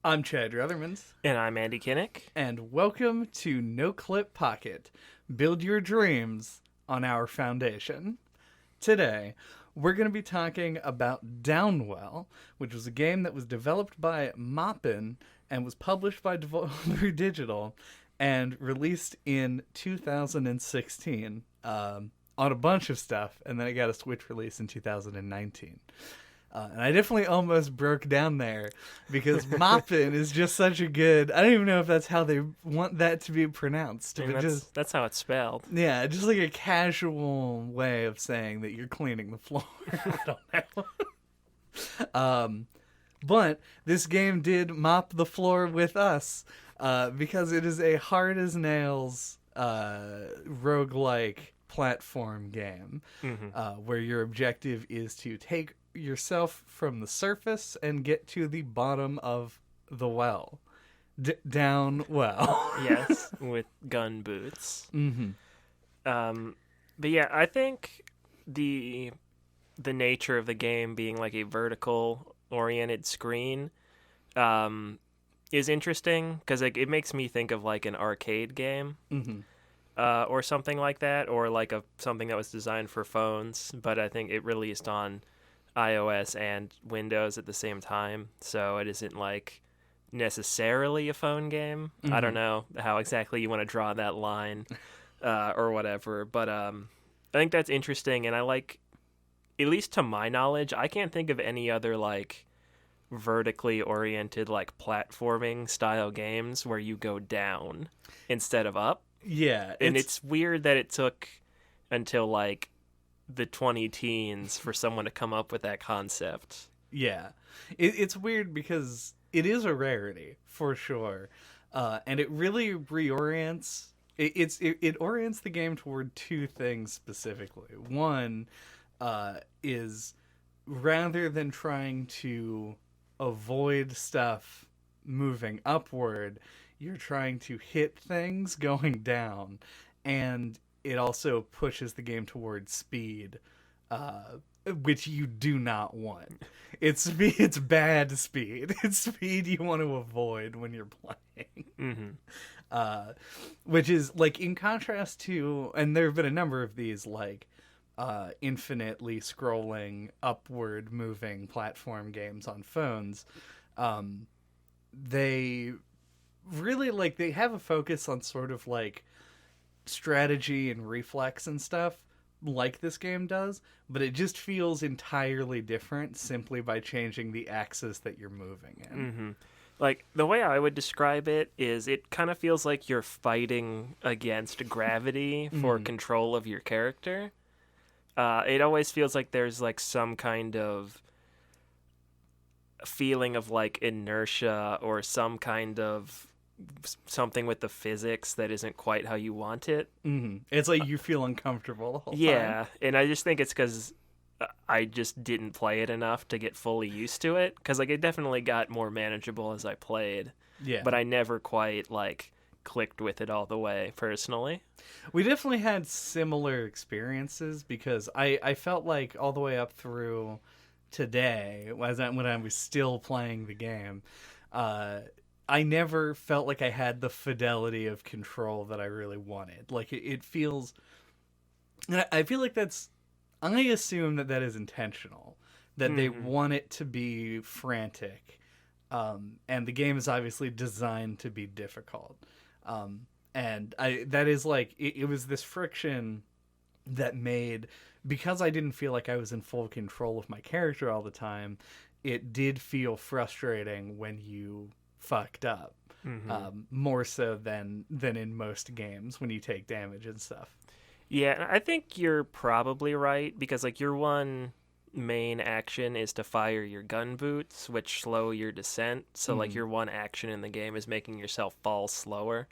I'm Chad Ruthermans, And I'm Andy Kinnick. and welcome to NOCLIP Pocket. Build your dreams on our foundation. Today, we're going to be talking about Downwell, which was a game that was developed by Moppin and was published by Devolver Digital and released in 2016 on a bunch of stuff, and then it got a Switch release in 2019. And I definitely almost broke down there because Moppin is just such a good. I don't even know if that's how they want that to be pronounced. I mean, But that's how it's spelled. yeah, just like a casual way of saying that you're cleaning the floor. I don't know. But this game did mop the floor with us because it is a hard as nails roguelike platform game where your objective is to take yourself from the surface and get to the bottom of the well. Down well. Yes, with gun boots. Mm-hmm. But yeah, I think the nature of the game being like a vertical oriented screen is interesting because it makes me think of like an arcade game. Mm-hmm. Or something like that, or like something that was designed for phones, but I think it released on iOS and Windows at the same time, so it isn't like necessarily a phone game. Mm-hmm. I don't know how exactly you want to draw that line or whatever, but I think that's interesting, and I like, at least to my knowledge, I can't think of any other like vertically oriented like platforming style games where you go down instead of up. Yeah. And it's weird that it took until like the 20-teens for someone to come up with that concept. Yeah. It's weird because it is a rarity, for sure. And it really reorients... It orients the game toward two things specifically. One is rather than trying to avoid stuff moving upward, you're trying to hit things going down, and it also pushes the game towards speed, which you do not want. It's bad speed. It's speed you want to avoid when you're playing. Mm-hmm. Which is like in contrast to, and there have been a number of these like infinitely scrolling, upward moving platform games on phones. They really like they have a focus on sort of like strategy and reflex and stuff like this game does, but it just feels entirely different simply by changing the axis that you're moving in. Mm-hmm. Like the way I would describe it is it kind of feels like you're fighting against gravity for control of your character. It always feels like there's like some kind of feeling of like inertia or some kind of something with the physics that isn't quite how you want it. Mm-hmm. It's like you feel uncomfortable the whole time. Yeah, and I just think it's because I just didn't play it enough to get fully used to it. Because like it definitely got more manageable as I played. Yeah. But I never quite like clicked with it all the way personally. We definitely had similar experiences because I felt like all the way up through today, when I was still playing the game, I never felt like I had the fidelity of control that I really wanted. Like it feels, and I feel like I assume that is intentional, that they want it to be frantic, and the game is obviously designed to be difficult. And that is like, it was this friction that made, because I didn't feel like I was in full control of my character all the time, it did feel frustrating when you fucked up, more so than in most games when you take damage and stuff. Yeah, I think you're probably right, because like your one main action is to fire your gun boots, which slow your descent. So like your one action in the game is making yourself fall slower.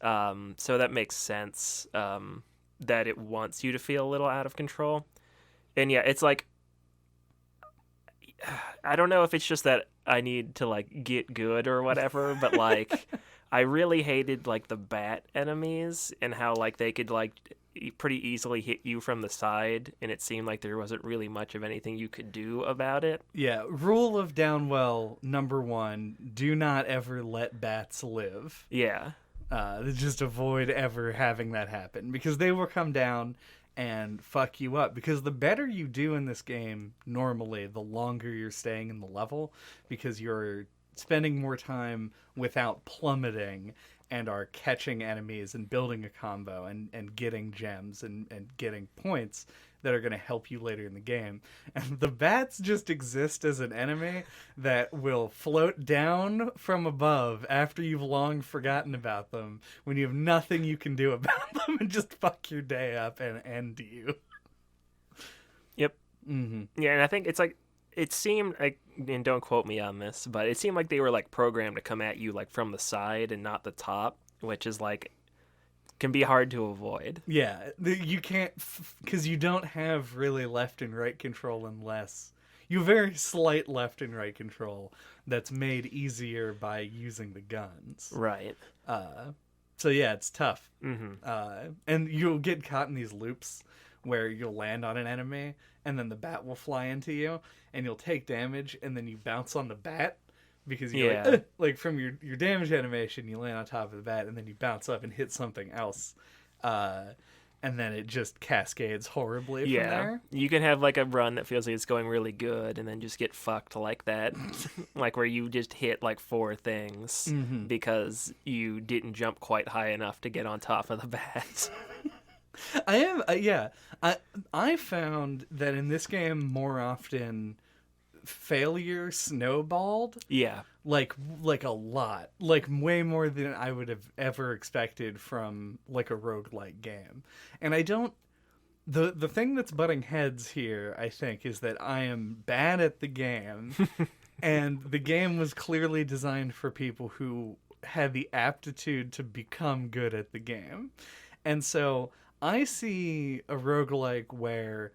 So that makes sense, that it wants you to feel a little out of control. And yeah, it's like, I don't know if it's just that I need to like get good or whatever, but like I really hated like the bat enemies and how like they could like pretty easily hit you from the side, and it seemed like there wasn't really much of anything you could do about it. Yeah, rule of Downwell number 1: do not ever let bats live. Yeah. Just avoid ever having that happen, because they will come down and fuck you up. Because the better you do in this game, normally, the longer you're staying in the level, because you're spending more time without plummeting and are catching enemies and building a combo and getting gems and getting points that are going to help you later in the game. And the bats just exist as an enemy that will float down from above after you've long forgotten about them, when you have nothing you can do about them, and just fuck your day up and end you. Yep. Mm-hmm. Yeah, and I think it's like, it seemed like, and don't quote me on this, but it seemed like they were like programmed to come at you like from the side and not the top, which is like, can be hard to avoid. Yeah, you can't, because you don't have really left and right control, unless you have very slight left and right control that's made easier by using the guns. Right. So yeah, it's tough. Mm-hmm. And you'll get caught in these loops where you'll land on an enemy and then the bat will fly into you and you'll take damage and then you bounce on the bat, because you're like from your damage animation, you land on top of the bat and then you bounce up and hit something else. And then it just cascades horribly from there. You can have like a run that feels like it's going really good and then just get fucked like that. Like where you just hit like 4 things because you didn't jump quite high enough to get on top of the bat. I found that in this game more often failure snowballed. Yeah. Like a lot. Like way more than I would have ever expected from like a roguelike game. And I don't the thing that's butting heads here, I think, is that I am bad at the game. And the game was clearly designed for people who had the aptitude to become good at the game. And so I see a roguelike where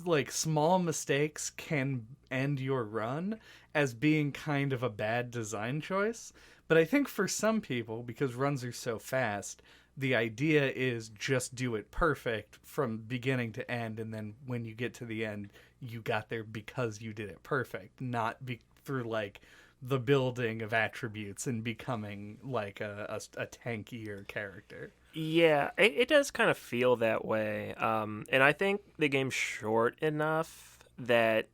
like small mistakes can end your run as being kind of a bad design choice. But I think for some people, because runs are so fast, the idea is just do it perfect from beginning to end, and then when you get to the end, you got there because you did it perfect, not through like the building of attributes and becoming like a tankier character. Yeah, it does kind of feel that way. And I think the game's short enough that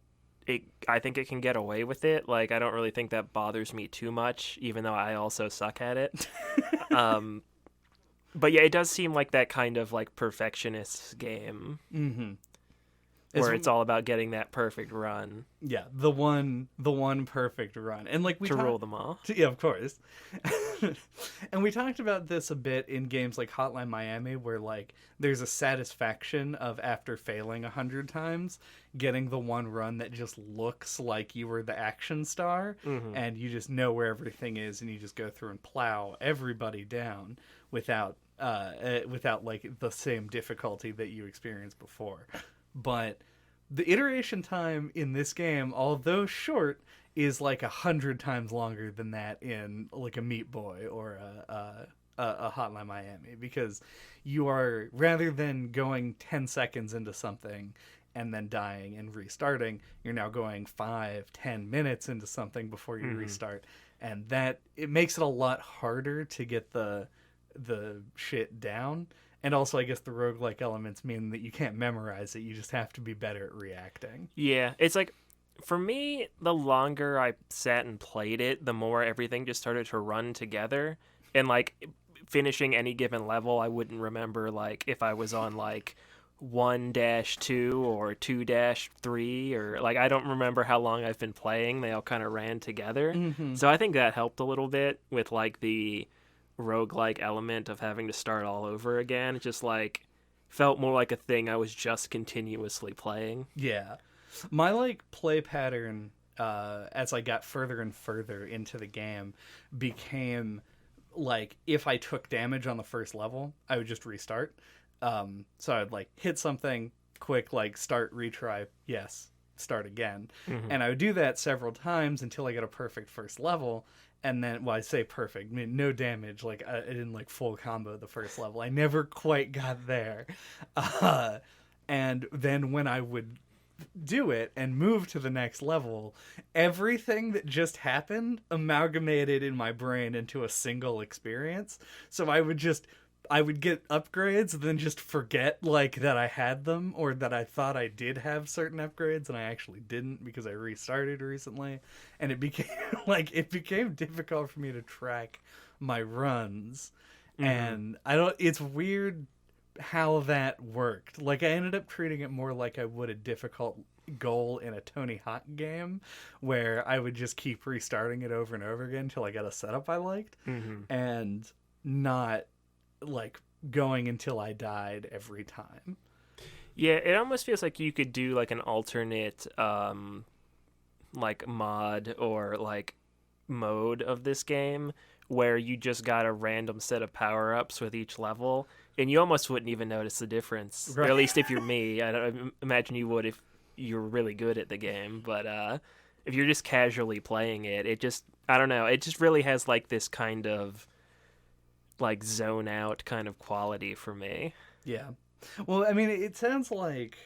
I think it can get away with it. Like, I don't really think that bothers me too much, even though I also suck at it. But yeah, it does seem like that kind of like perfectionist game. Mm-hmm. Where it's all about getting that perfect run. Yeah, the one perfect run. And like to rule them all. Yeah, of course. And we talked about this a bit in games like Hotline Miami, where like there's a satisfaction of, after failing 100 times, getting the one run that just looks like you were the action star, and you just know where everything is, and you just go through and plow everybody down without like the same difficulty that you experienced before. But the iteration time in this game, although short, is like 100 times longer than that in like a Meat Boy or a Hotline Miami, because you are, rather than going 10 seconds into something and then dying and restarting, you're now going 5-10 minutes into something before you restart, and that it makes it a lot harder to get the shit down. And also, I guess the roguelike elements mean that you can't memorize it. You just have to be better at reacting. Yeah, it's like, for me, the longer I sat and played it, the more everything just started to run together. And, like, finishing any given level, I wouldn't remember, like, if I was on, like, 1-2 or 2-3, or, like, I don't remember how long I've been playing. They all kind of ran together. So I think that helped a little bit with, like, the roguelike element of having to start all over again. It just like felt more like a thing I was just continuously playing. Yeah, my like play pattern as I got further and further into the game became like, if I took damage on the first level, I would just restart. So I'd like hit something quick, like start, retry, yes, start again. Mm-hmm. And I would do that several times until I got a perfect first level. And then, well, I say perfect, I mean, no damage. Like, I didn't like full combo the first level. I never quite got there. And then when I would do it and move to the next level, everything that just happened amalgamated in my brain into a single experience. So I would get upgrades and then just forget like that I had them, or that I thought I did have certain upgrades and I actually didn't because I restarted recently. And it became difficult for me to track my runs. And it's weird how that worked. Like, I ended up treating it more like I would a difficult goal in a Tony Hawk game, where I would just keep restarting it over and over again until I got a setup I liked, and not like going until I died every time. Yeah, it almost feels like you could do like an alternate like mod or like mode of this game where you just got a random set of power-ups with each level, and you almost wouldn't even notice the difference. Right. Or at least if you're me. I don't imagine you would if you're really good at the game. But if you're just casually playing it, it just, I don't know, it just really has like this kind of like zone out kind of quality for me. Yeah. Well, I mean, it sounds like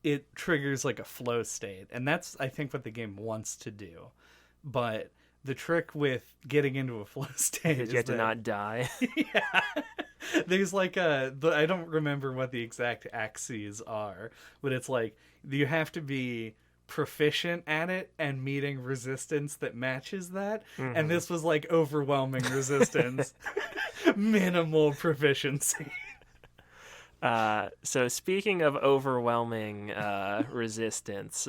it triggers like a flow state, and that's, I think, what the game wants to do. But the trick with getting into a flow state is you have to not die. Yeah. There's like I don't remember what the exact axes are, but it's like you have to be proficient at it and meeting resistance that matches that. And this was like overwhelming resistance. Minimal proficiency. So speaking of overwhelming resistance,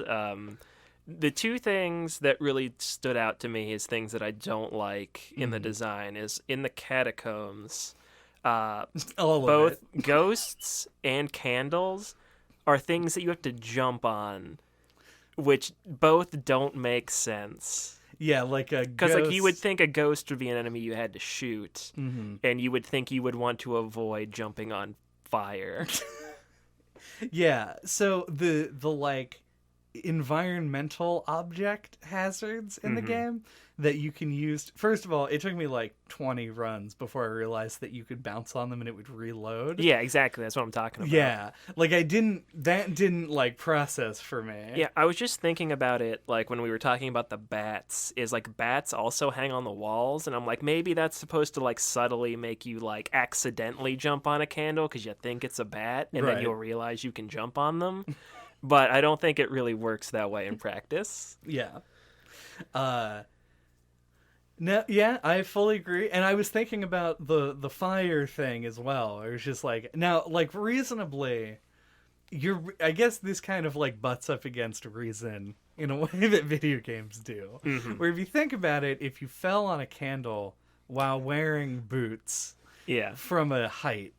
the two things that really stood out to me as things that I don't like in the design is in the catacombs, both ghosts and candles are things that you have to jump on, which both don't make sense. Yeah, like a because like you would think a ghost would be an enemy you had to shoot, and you would think you would want to avoid jumping on fire. Yeah, so the like environmental object hazards in the game that you can use. First of all, it took me like 20 runs before I realized that you could bounce on them and it would reload. Yeah, exactly. That's what I'm talking about. Yeah, like that didn't like process for me. Yeah, I was just thinking about it like when we were talking about the bats, is like bats also hang on the walls, and I'm like, maybe that's supposed to like subtly make you like accidentally jump on a candle because you think it's a bat, and then you'll realize you can jump on them. But I don't think it really works that way in practice. Yeah. No, yeah, I fully agree. And I was thinking about the fire thing as well. It was just like, now, like, reasonably, I guess this kind of like butts up against reason in a way that video games do. Where if you think about it, if you fell on a candle while wearing boots from a height,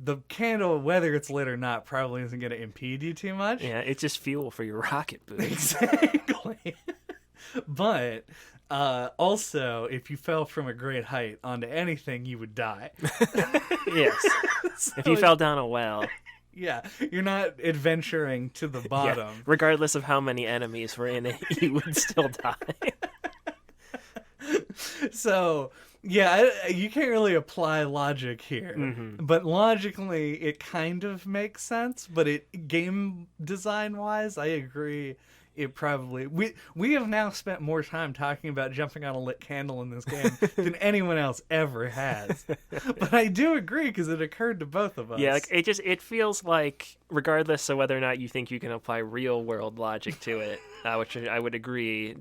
the candle, whether it's lit or not, probably isn't going to impede you too much. Yeah, it's just fuel for your rocket boots. Exactly. But also, if you fell from a great height onto anything, you would die. Yes. So if you fell down a well. Yeah, you're not adventuring to the bottom. Yeah, regardless of how many enemies were in it, you would still die. So, yeah, you can't really apply logic here. But logically, it kind of makes sense. But game design-wise, I agree. It probably... We have now spent more time talking about jumping on a lit candle in this game than anyone else ever has. But I do agree, because it occurred to both of us. Yeah, like, it feels like, regardless of whether or not you think you can apply real-world logic to it, which I would agree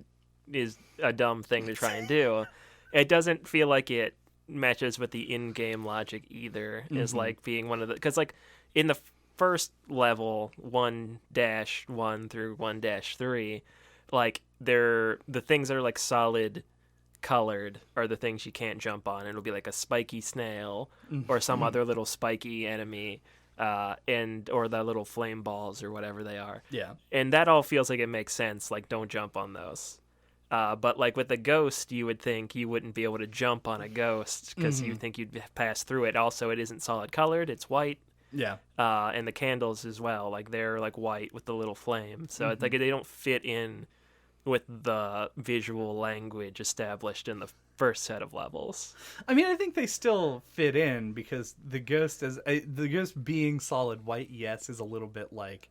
is a dumb thing to try and do, it doesn't feel like it matches with the in-game logic either, is like being one of the... Because, like, in the first level, 1-1 through 1-3, like, the things that are, like, solid colored are the things you can't jump on. It'll be, like, a spiky snail or some other little spiky enemy, or the little flame balls or whatever they are. Yeah. And that all feels like it makes sense. Like, don't jump on those. But like with a ghost, you would think you wouldn't be able to jump on a ghost because you think you'd pass through it. Also, it isn't solid colored; it's white. Yeah. And the candles as well, like they're like white with the little flame. So it's like they don't fit in with the visual language established in the first set of levels. I mean, I think they still fit in because the ghost being solid white, yes, is a little bit like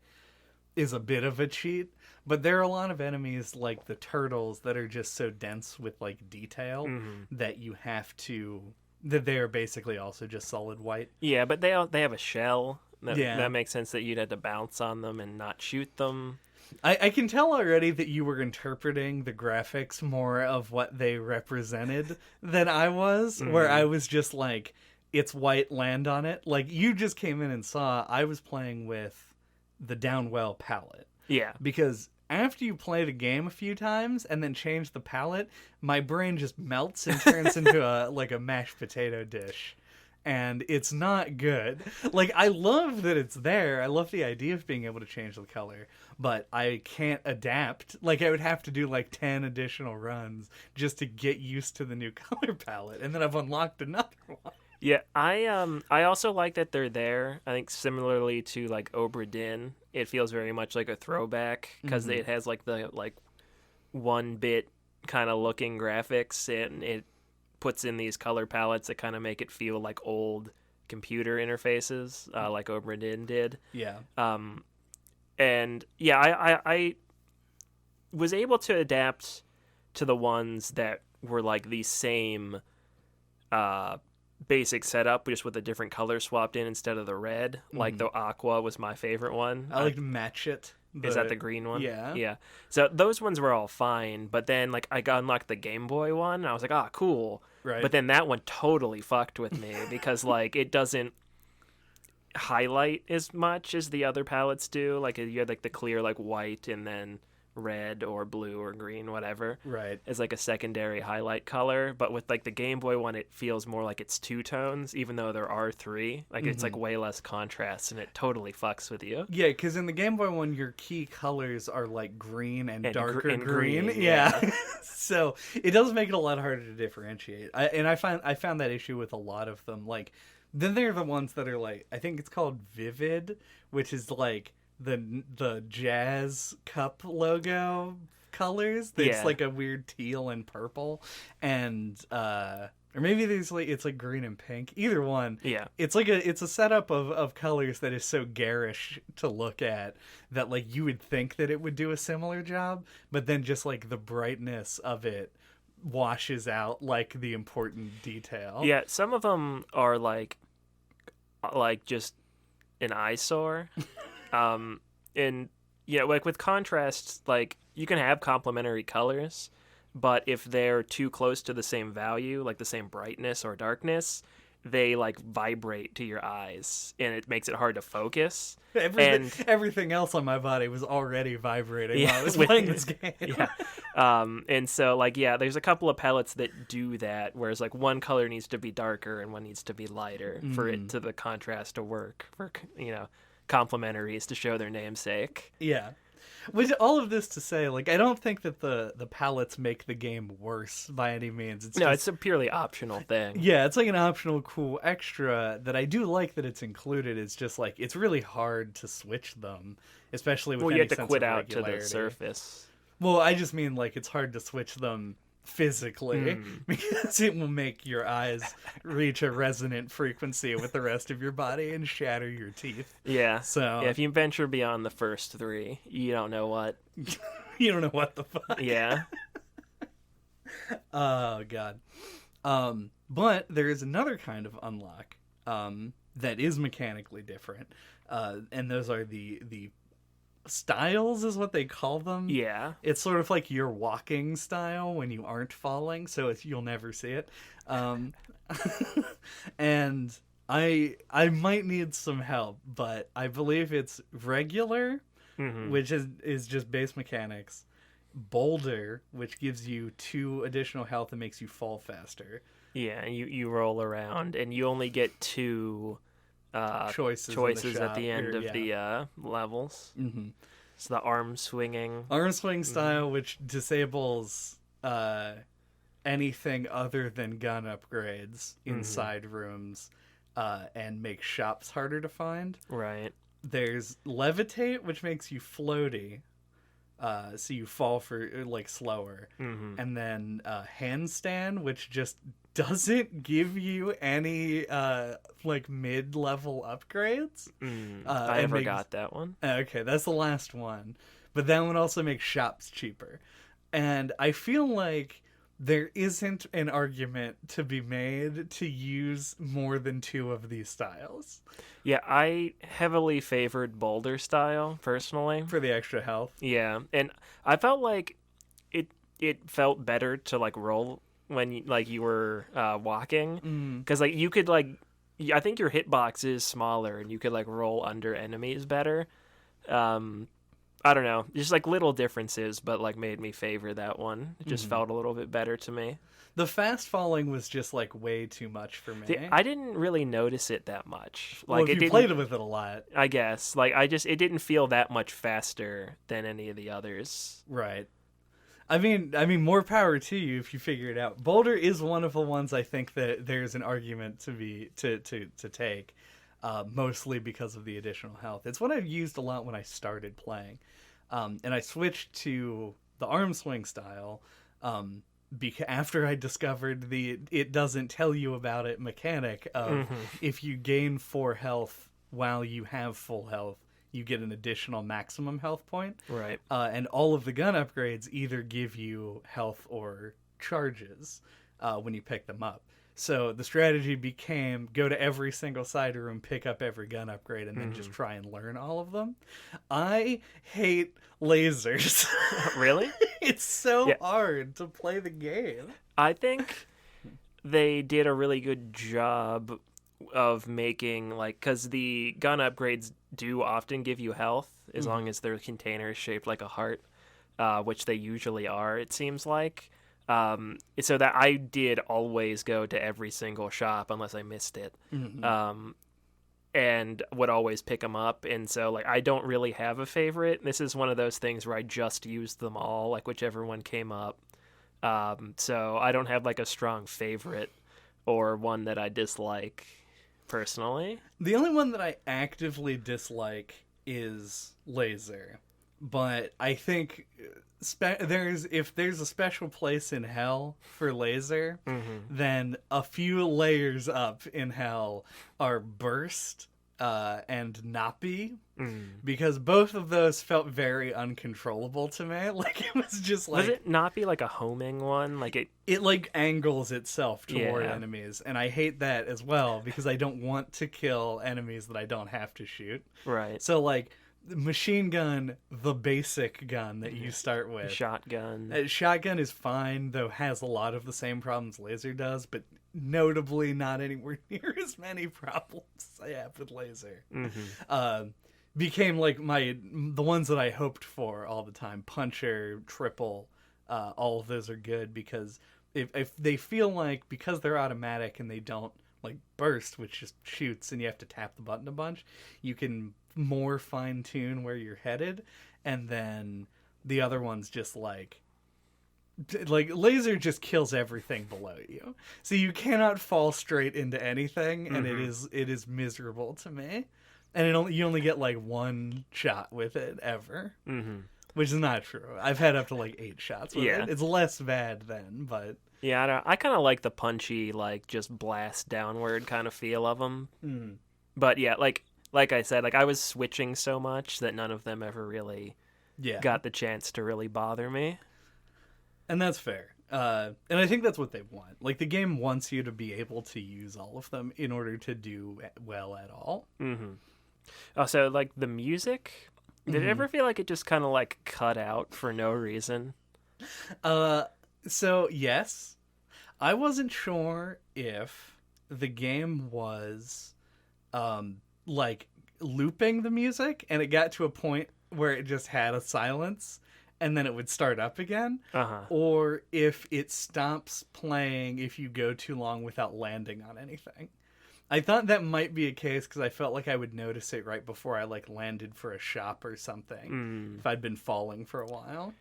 is a bit of a cheat, but there are a lot of enemies like the turtles that are just so dense with like detail that you have to that they are basically also just solid white. Yeah, but they have a shell. That makes sense that you'd have to bounce on them and not shoot them. I can tell already that you were interpreting the graphics more of what they represented than I was, where I was just like, it's white, land on it. Like, you just came in and saw I was playing with the Downwell palette. Yeah. Because after you play the game a few times and then change the palette, my brain just melts and turns into a mashed potato dish. And it's not good. Like, I love that it's there. I love the idea of being able to change the color, but I can't adapt. Like, I would have to do like 10 additional runs just to get used to the new color palette, and then I've unlocked another one. Yeah, I also like that they're there. I think similarly to like Obra Dinn, it feels very much like a throwback because it has like the 1-bit kind of looking graphics, and it puts in these color palettes that kind of make it feel like old computer interfaces, like Obra Dinn did. Yeah. And yeah, I was able to adapt to the ones that were like the same basic setup, just with a different color swapped in instead of the red. Like the aqua was my favorite one. I like to match it. Is that the green one? Yeah. Yeah. So those ones were all fine, but then like I got unlocked the Game Boy one, and I was like, ah, cool. Right. But then that one totally fucked with me because like it doesn't highlight as much as the other palettes do. Like you had like the clear like white and then red or blue or green, whatever, right, as like a secondary highlight color. But with like the Game Boy one, it feels more like it's two tones, even though there are three. Like it's like way less contrast, and it totally fucks with you. Yeah, because in the Game Boy one, your key colors are like green and darker green. Yeah. So it does make it a lot harder to differentiate. I found that issue with a lot of them. Like, then there are the ones that are like, I think it's called Vivid, which is like the jazz cup logo colors. It's like a weird teal and purple, and or maybe there's like it's like green and pink. Either one. Yeah. It's like it's a setup of colors that is so garish to look at that like you would think that it would do a similar job, but then just like the brightness of it washes out like the important detail. Yeah, some of them are like just an eyesore. And yeah, like with contrasts, like you can have complementary colors, but if they're too close to the same value, like the same brightness or darkness, they like vibrate to your eyes, and it makes it hard to focus. Everything else on my body was already vibrating while I was playing this game. Yeah. And so like, yeah, there's a couple of palettes that do that, whereas like one color needs to be darker and one needs to be lighter for it to the contrast to work, for, you know, complementaries to show their namesake. Yeah. Which, all of this to say, like, I don't think that the palettes make the game worse by any means. It's a purely optional thing. Yeah, it's like an optional cool extra that I do like that it's included. It's just like, it's really hard to switch them, especially with any sense of regularity. You have to quit out to the surface. Well, I just mean like it's hard to switch them physically because it will make your eyes reach a resonant frequency with the rest of your body and shatter your teeth. Yeah. So yeah, if you venture beyond the first three, you don't know what. You don't know what the fuck. Yeah. Oh god. But there is another kind of unlock that is mechanically different, and those are the styles is what they call them. Yeah. It's sort of like your walking style when you aren't falling, so you'll never see it. And I might need some help, but I believe it's regular, which is just base mechanics. Boulder, which gives you 2 additional health and makes you fall faster. Yeah, and you roll around, and you only get 2 choices at the end of the levels. So the arm swing style, which disables anything other than gun upgrades inside rooms, and makes shops harder to find. Right. There's levitate, which makes you floaty, so you fall for like slower. Mm-hmm. And then handstand, which just doesn't give you any like mid-level upgrades. I never got that one. Okay, that's the last one. But that one also makes shops cheaper. And I feel like there isn't an argument to be made to use more than 2 of these styles. Yeah, I heavily favored boulder style, personally. For the extra health. Yeah, and I felt like it felt better to, like, roll when, you were walking. Because, like, you could, like... I think your hitbox is smaller, and you could, like, roll under enemies better. I don't know. Just, like, little differences, but, like, made me favor that one. It just felt a little bit better to me. The fast falling was just, like, way too much for me. I didn't really notice it that much. Like, Well, you played with it a lot. I guess. Like, it didn't feel that much faster than any of the others. Right. I mean, more power to you if you figure it out. Boulder is one of the ones I think that there's an argument to take, mostly because of the additional health. It's what I've used a lot when I started playing, and I switched to the arm swing style after I discovered the it doesn't tell you about it mechanic of if you gain 4 health while you have full health, you get an additional maximum health point. Right. And all of the gun upgrades either give you health or charges when you pick them up. So the strategy became go to every single side room, pick up every gun upgrade, and then just try and learn all of them. I hate lasers. Really? It's so hard to play the game. I think they did a really good job of making, like, because the gun upgrades do often give you health as long as their container is shaped like a heart, which they usually are, it seems like. So that I did always go to every single shop unless I missed it, and would always pick them up. And so, like, I don't really have a favorite. This is one of those things where I just used them all, like whichever one came up. So I don't have, like, a strong favorite or one that I dislike personally. The only one that I actively dislike is laser, but I think if there's a special place in hell for laser, then a few layers up in hell are burst and nappy, because both of those felt very uncontrollable to me. Like, it was just like... Was it not be like a homing one? Like it like angles itself toward enemies, and I hate that as well because I don't want to kill enemies that I don't have to shoot. Right. So, like, machine gun, the basic gun that you start with. Shotgun. Shotgun is fine, though has a lot of the same problems laser does, but notably not anywhere near as many problems I have with laser. Became like the ones that I hoped for all the time. Puncher, triple, all of those are good because if they feel like, because they're automatic and they don't like burst, which just shoots and you have to tap the button a bunch, you can more fine tune where you're headed, and then the other ones just like laser just kills everything below you, so you cannot fall straight into anything, and it is miserable to me, and you only get like 1 shot with it ever, which is not true. I've had up to like 8 shots with it. It's less bad then, but yeah, I kind of like the punchy, like, just blast downward kind of feel of them. But yeah, like I said, like, I was switching so much that none of them ever really got the chance to really bother me. And that's fair. And I think that's what they want. Like, the game wants you to be able to use all of them in order to do well at all. Also, like, the music, did it ever feel like it just kind of, like, cut out for no reason? So, yes. I wasn't sure if the game was, like, looping the music, and it got to a point where it just had a silence, and then it would start up again, or if it stops playing if you go too long without landing on anything. I thought that might be a case because I felt like I would notice it right before I, like, landed for a shop or something, if I'd been falling for a while.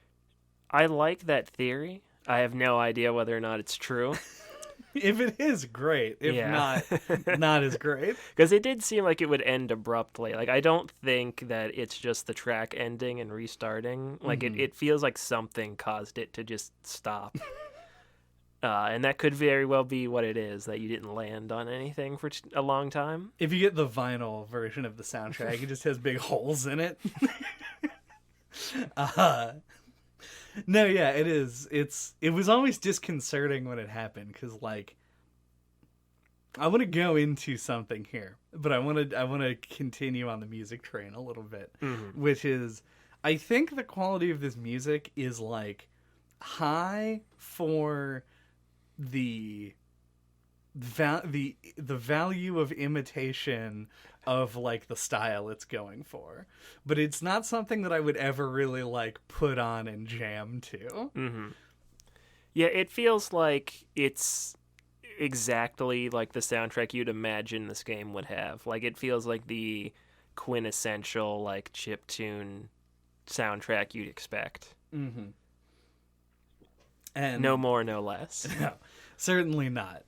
I like that theory. I have no idea whether or not it's true. If it is, great. If Yeah. not as great. Because it did seem like it would end abruptly. Like, I don't think that it's just the track ending and restarting. Like, it feels like something caused it to just stop. And that could very well be what it is, that you didn't land on anything for a long time. If you get the vinyl version of the soundtrack, it just has big holes in it. No, yeah, it is. It was always disconcerting when it happened, because, like, I want to go into something here, but I want to continue on the music train a little bit, which is, I think the quality of this music is, like, high for the value of imitation of, like, the style it's going for, but it's not something that I would ever really, like, put on and jam to. Yeah, it feels like it's exactly like the soundtrack you'd imagine this game would have. Like, it feels like the quintessential, like, chiptune soundtrack you'd expect. And no more, no less. No, certainly not.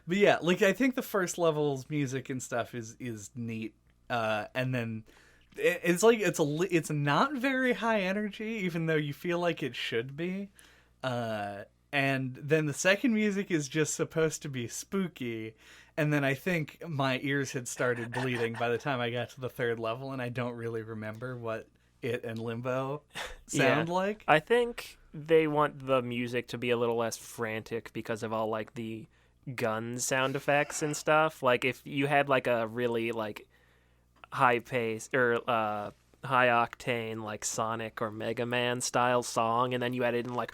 But yeah, like, I think the first level's music and stuff is neat. And then it's like it's not very high energy, even though you feel like it should be. And then the second music is just supposed to be spooky. And then I think my ears had started bleeding by the time I got to the third level, and I don't really remember what it and Limbo sound like. I think they want the music to be a little less frantic because of all, like, the gun sound effects and stuff. Like, if you had, like, a really, like, high pace or high octane, like, Sonic or Mega Man style song, and then you added in, like,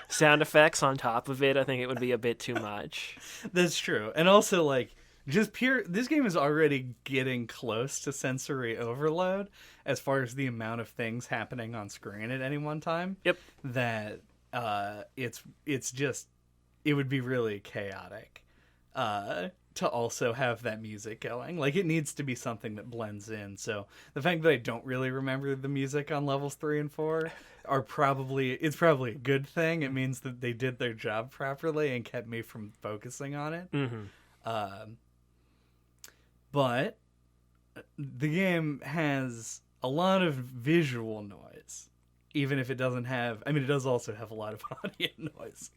sound effects on top of it, I think it would be a bit too much. That's true. And also, like, this game is already getting close to sensory overload as far as the amount of things happening on screen at any one time. Yep. That it's just, it would be really chaotic to also have that music going. Like, it needs to be something that blends in. So the fact that I don't really remember the music on levels 3 and 4 it's probably a good thing. It means that they did their job properly and kept me from focusing on it. But the game has a lot of visual noise, even if it doesn't have... I mean, it does also have a lot of audio noise.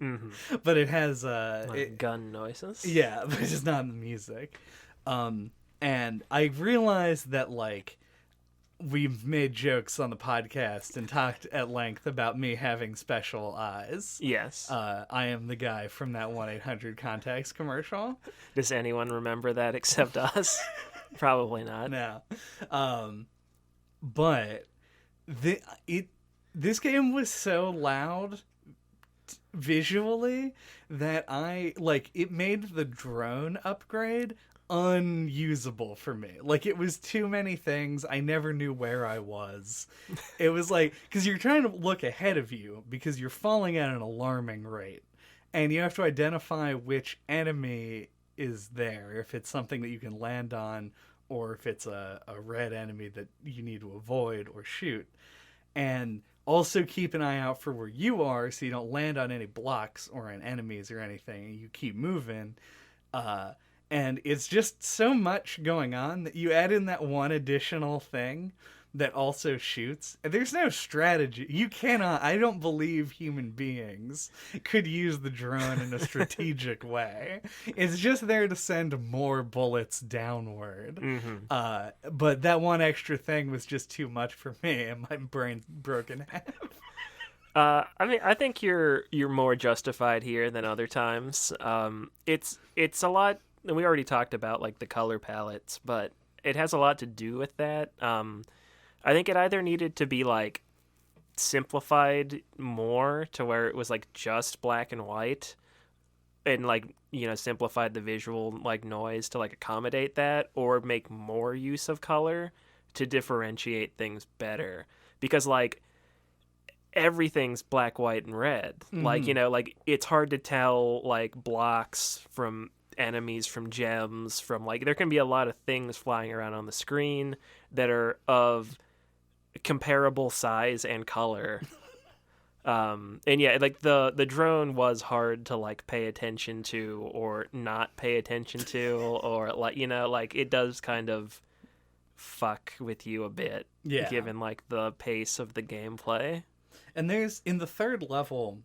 But it has... gun noises? Yeah, but it's just not in the music. And I realized that, like, we've made jokes on the podcast and talked at length about me having special eyes. Yes. I am the guy from that 1-800-CONTACTS commercial. Does anyone remember that except us? Probably not. No. But this game was so loud visually that it made the drone upgrade unusable for me. Like, it was too many things. I never knew where I was. It was like, because you're trying to look ahead of you because you're falling at an alarming rate, and you have to identify which enemy is there, if it's something that you can land on or if it's a red enemy that you need to avoid or shoot. And also keep an eye out for where you are so you don't land on any blocks or on enemies or anything, and you keep moving. And it's just so much going on that you add in that one additional thing that also shoots. There's no strategy. You cannot... I don't believe human beings could use the drone in a strategic way. It's just there to send more bullets downward. But that one extra thing was just too much for me, and my brain broke in half. I mean, I think you're more justified here than other times. It's a lot... And we already talked about, like, the color palettes, but it has a lot to do with that. I think it either needed to be, like, simplified more to where it was, like, just black and white, and, like, you know, simplified the visual, like, noise to, like, accommodate that, or make more use of color to differentiate things better. Because, like, everything's black, white, and red. Like, you know, like, it's hard to tell, like, blocks from enemies, from gems, from, like, there can be a lot of things flying around on the screen that are of comparable size and color. And yeah, like the drone was hard to like pay attention to or not pay attention to, or like, you know, like it does kind of fuck with you a bit, Yeah. given like the pace of the gameplay. And there's in the third level,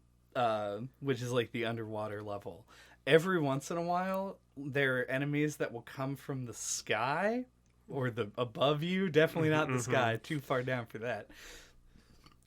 which is like the underwater level, every once in a while there are enemies that will come from the sky or the above you, definitely not the sky, too far down for that.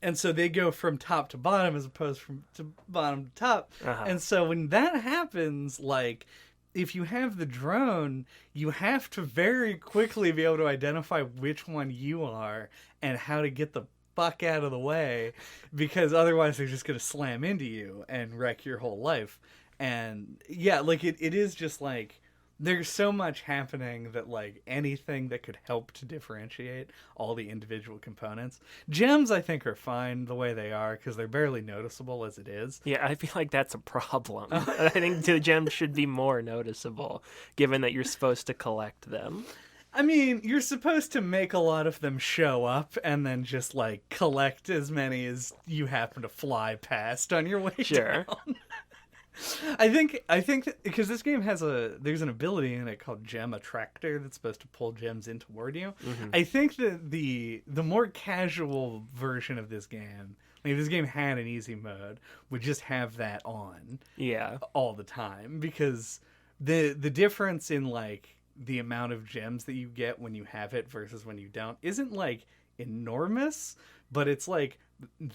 And so they go from top to bottom as opposed from to bottom to top. And so when that happens, like if you have the drone, you have to very quickly be able to identify which one you are and how to get the fuck out of the way, because otherwise they're just going to slam into you and wreck your whole life. And yeah, like it is just like there's so much happening that like anything that could help to differentiate all the individual components. Gems I think are fine the way they are because they're barely noticeable as it is. Yeah, I feel like that's a problem. I think the gems should be more noticeable, given that you're supposed to collect them. I mean, you're supposed to make a lot of them show up and then just like collect as many as you happen to fly past on your way down. I think because this game has there's an ability in it called Gem Attractor that's supposed to pull gems in toward you. I think that the more casual version of this game, like if this game had an easy mode, would just have that on all the time, because the difference in like the amount of gems that you get when you have it versus when you don't isn't like enormous, but it's like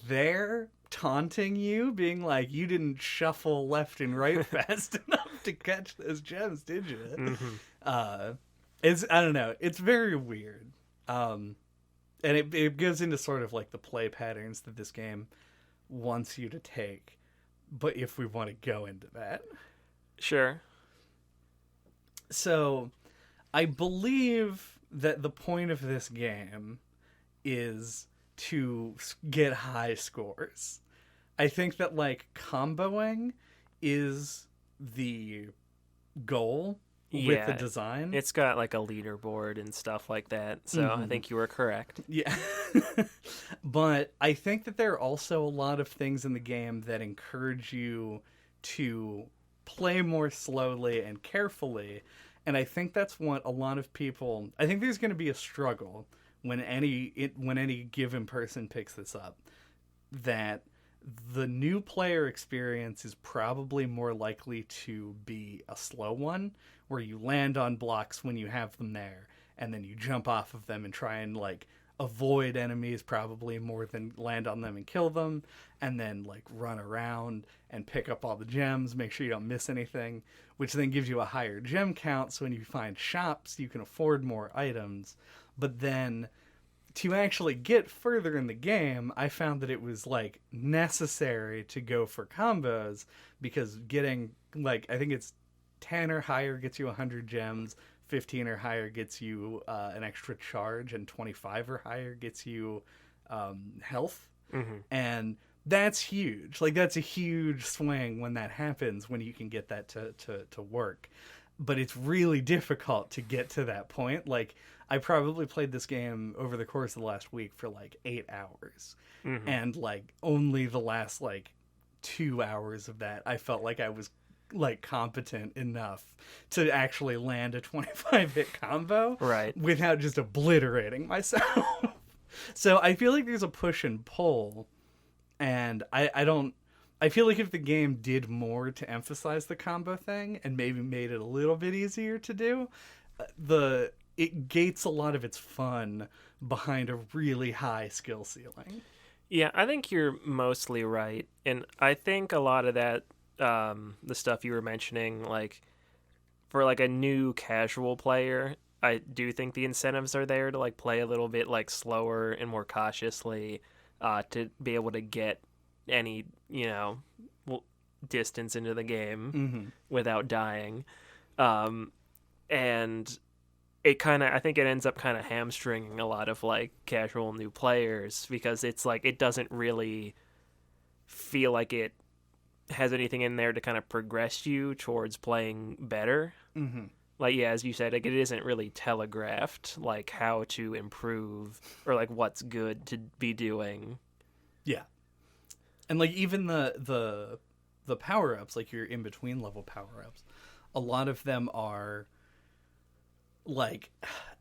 they're taunting you, being like, you didn't shuffle left and right fast enough to catch those gems, did you? It's, I don't know, it's very weird. And it goes into sort of like the play patterns that this game wants you to take, but if we want to go into that. Sure. So I believe that the point of this game is to get high scores. I think that like comboing is the goal with the design. It's got like a leaderboard and stuff like that, so I think you were correct. Yeah. But I think that there are also a lot of things in the game that encourage you to play more slowly and carefully, and I think that's what a lot of people... I think there's going to be a struggle when any given person picks this up, that the new player experience is probably more likely to be a slow one, where you land on blocks when you have them there, and then you jump off of them and try and like avoid enemies probably more than land on them and kill them, and then like run around and pick up all the gems, make sure you don't miss anything, which then gives you a higher gem count, so when you find shops you can afford more items. But then to actually get further in the game, I found that it was like necessary to go for combos, because getting like, I think it's 10 or higher gets you 100 gems, 15 or higher gets you an extra charge, and 25 or higher gets you health. And that's huge. Like that's a huge swing when that happens, when you can get that to work. But it's really difficult to get to that point. Like I probably played this game over the course of the last week for like 8 hours. And like only the last like 2 hours of that I felt like I was like competent enough to actually land a 25 hit combo without just obliterating myself. So I feel like there's a push and pull, and I feel like if the game did more to emphasize the combo thing and maybe made it a little bit easier to do, it gates a lot of its fun behind a really high skill ceiling. Yeah, I think you're mostly right. And I think a lot of that, the stuff you were mentioning, like for like a new casual player, I do think the incentives are there to like play a little bit like slower and more cautiously, to be able to get any, you know, distance into the game without dying. And it kind of, I think it ends up kind of hamstringing a lot of like casual new players, because it's like it doesn't really feel like it has anything in there to kind of progress you towards playing better. Like, yeah, as you said, like it isn't really telegraphed like how to improve or like what's good to be doing. Yeah. And like even the power ups, like your in between level power ups, a lot of them are like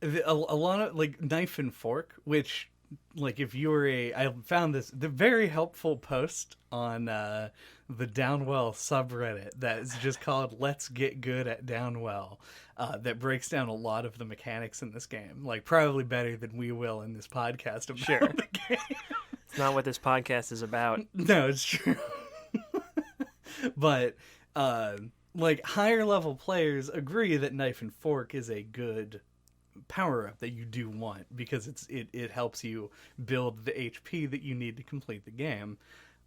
a lot of like knife and fork, which like if you're I found the very helpful post on the Downwell subreddit that is just called "Let's Get Good at Downwell," that breaks down a lot of the mechanics in this game, like probably better than we will in this podcast about Sure. the game. It's not what this podcast is about. No, it's true. But like higher level players agree that knife and fork is a good power up that you do want because it helps you build the HP that you need to complete the game.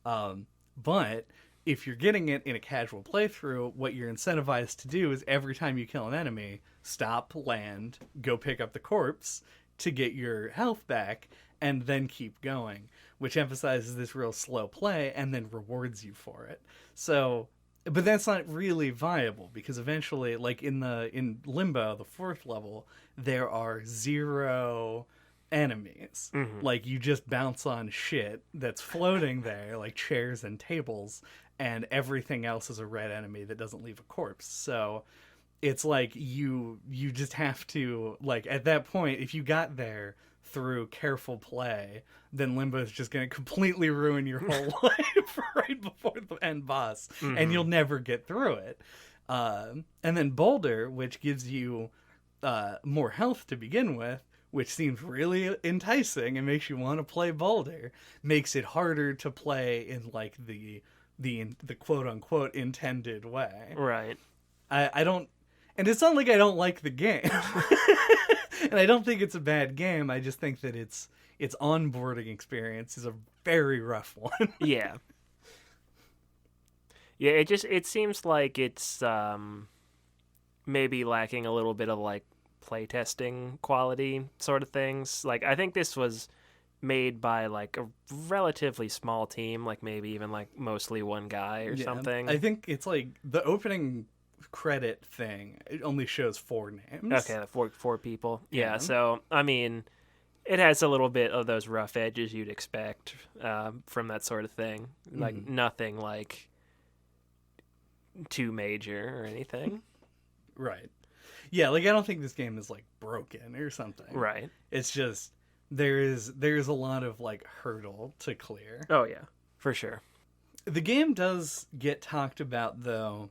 But if you're getting it in a casual playthrough, what you're incentivized to do is every time you kill an enemy, stop, land, go pick up the corpse to get your health back, and then keep going, which emphasizes this real slow play and then rewards you for it. So, but that's not really viable because eventually, like in Limbo, the 4th level, there are 0 enemies. Mm-hmm. Like you just bounce on shit that's floating there, like chairs and tables, and everything else is a red enemy that doesn't leave a corpse. So it's like you just have to, like, at that point, if you got there through careful play, then Limbo is just going to completely ruin your whole life right before the end boss, and you'll never get through it. And then Boulder, which gives you more health to begin with, which seems really enticing and makes you want to play Boulder, makes it harder to play in like the quote unquote intended way. Right. I don't, and it's not like I don't like the game. And I don't think it's a bad game. I just think that its onboarding experience is a very rough one. Yeah. Yeah, it seems like it's maybe lacking a little bit of like playtesting quality sort of things. Like I think this was made by like a relatively small team, like maybe even like mostly one guy or something. I think it's like the opening credit thing, it only shows 4 names. Okay, four people. Yeah, so I mean, it has a little bit of those rough edges you'd expect from that sort of thing. Like nothing like too major or anything. Right. Yeah, like I don't think this game is like broken or something. Right. It's just there's a lot of like hurdle to clear. Oh yeah, for sure. The game does get talked about though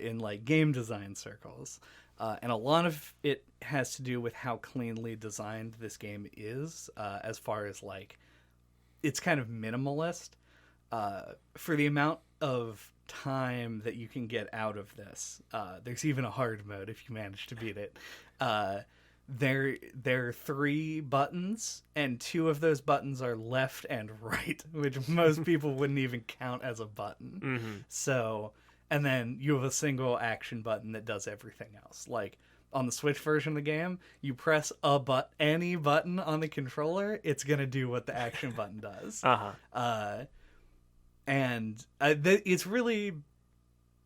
in like game design circles, and a lot of it has to do with how cleanly designed this game is, as far as like it's kind of minimalist for the amount of time that you can get out of this. There's even a hard mode if you manage to beat it. There are 3 buttons, and 2 of those buttons are left and right, which most people wouldn't even count as a button. Mm-hmm. So, and then you have a single action button that does everything else. Like on the Switch version of the game, you press any button on the controller, it's gonna do what the action button does. And it's really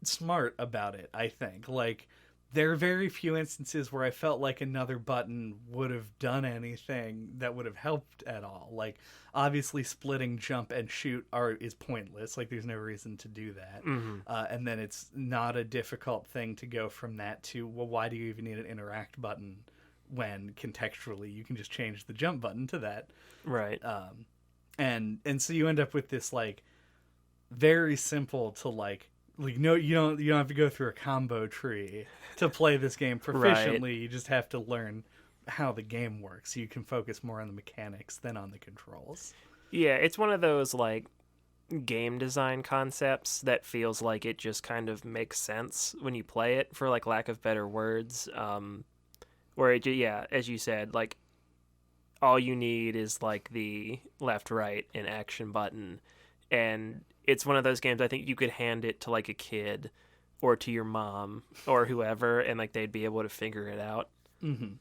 smart about it, I think. Like, there are very few instances where I felt like another button would have done anything that would have helped at all. Like, obviously splitting jump and shoot is pointless. Like, there's no reason to do that. Mm-hmm. And then it's not a difficult thing to go from that to, well, why do you even need an interact button when contextually you can just change the jump button to that? Right. And so you end up with this, like, very simple to, like no, you don't have to go through a combo tree to play this game proficiently. Right. You just have to learn how the game works. So you can focus more on the mechanics than on the controls. Yeah, it's one of those like game design concepts that feels like it just kind of makes sense when you play it, for like lack of better words. Where it, yeah, as you said, like all you need is like the left, right, and action button, and it's one of those games I think you could hand it to like a kid or to your mom or whoever, and like they'd be able to figure it out. Mm-hmm.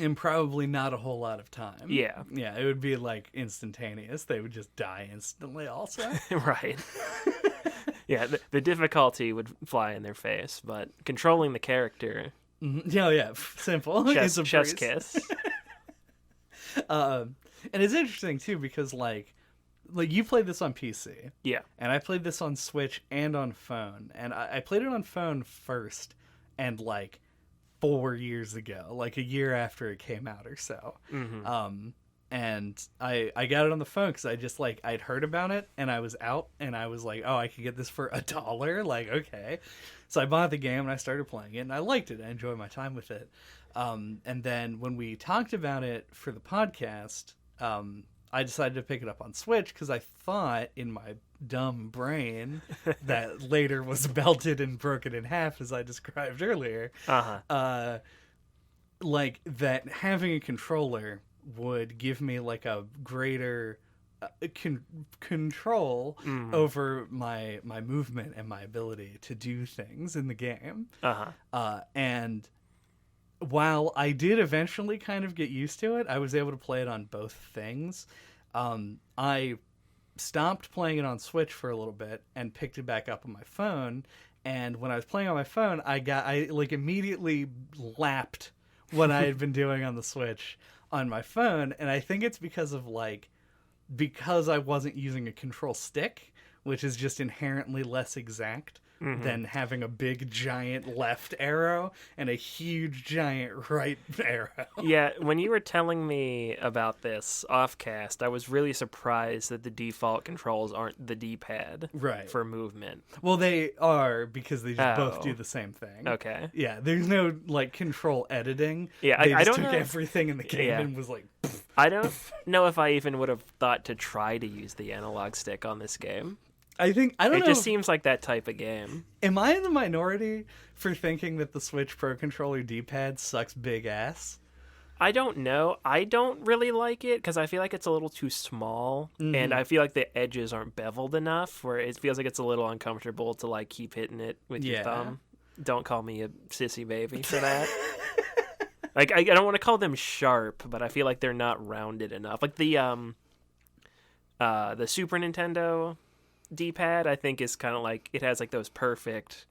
In probably not a whole lot of time. Yeah. Yeah, it would be like instantaneous. They would just die instantly also. Right. Yeah, the difficulty would fly in their face, but controlling the character... Mm-hmm. Yeah, simple. Chef's kiss. And it's interesting too because like like you played this on PC. Yeah. And I played this on Switch and on phone. And I played it on phone first, and like 4 years ago, like a year after it came out or so. Mm-hmm. And I got it on the phone because I just like I'd heard about it and I was out and I was like, oh, I could get this for $1. Like, okay. So I bought the game and I started playing it and I liked it. I enjoyed my time with it. And then when we talked about it for the podcast, I decided to pick it up on Switch because I thought in my dumb brain that later was belted and broken in half as I described earlier. Like that having a controller would give me like a greater control over my movement and my ability to do things in the game. And while I did eventually kind of get used to it, I was able to play it on both things. I stopped playing it on Switch for a little bit and picked it back up on my phone. And when I was playing on my phone, I like immediately lapped what I had been doing on the Switch on my phone. And I think it's because I wasn't using a control stick, which is just inherently less exact than having a big giant left arrow and a huge giant right arrow. Yeah, when you were telling me about this offcast, I was really surprised that the default controls aren't the D-pad for movement. Well, they are because they just both do the same thing. Okay. Yeah, there's no like control editing. Yeah, they I just don't took know. Everything in the game and was like. Pfft. I don't know if I even would have thought to try to use the analog stick on this game. I don't know. It just seems like that type of game. Am I in the minority for thinking that the Switch Pro Controller D-pad sucks big ass? I don't know. I don't really like it because I feel like it's a little too small, and I feel like the edges aren't beveled enough, where it feels like it's a little uncomfortable to like keep hitting it with your thumb. Don't call me a sissy baby for that. Like I don't want to call them sharp, but I feel like they're not rounded enough. Like the Super Nintendo D-pad, I think, is kind of like it has like those perfect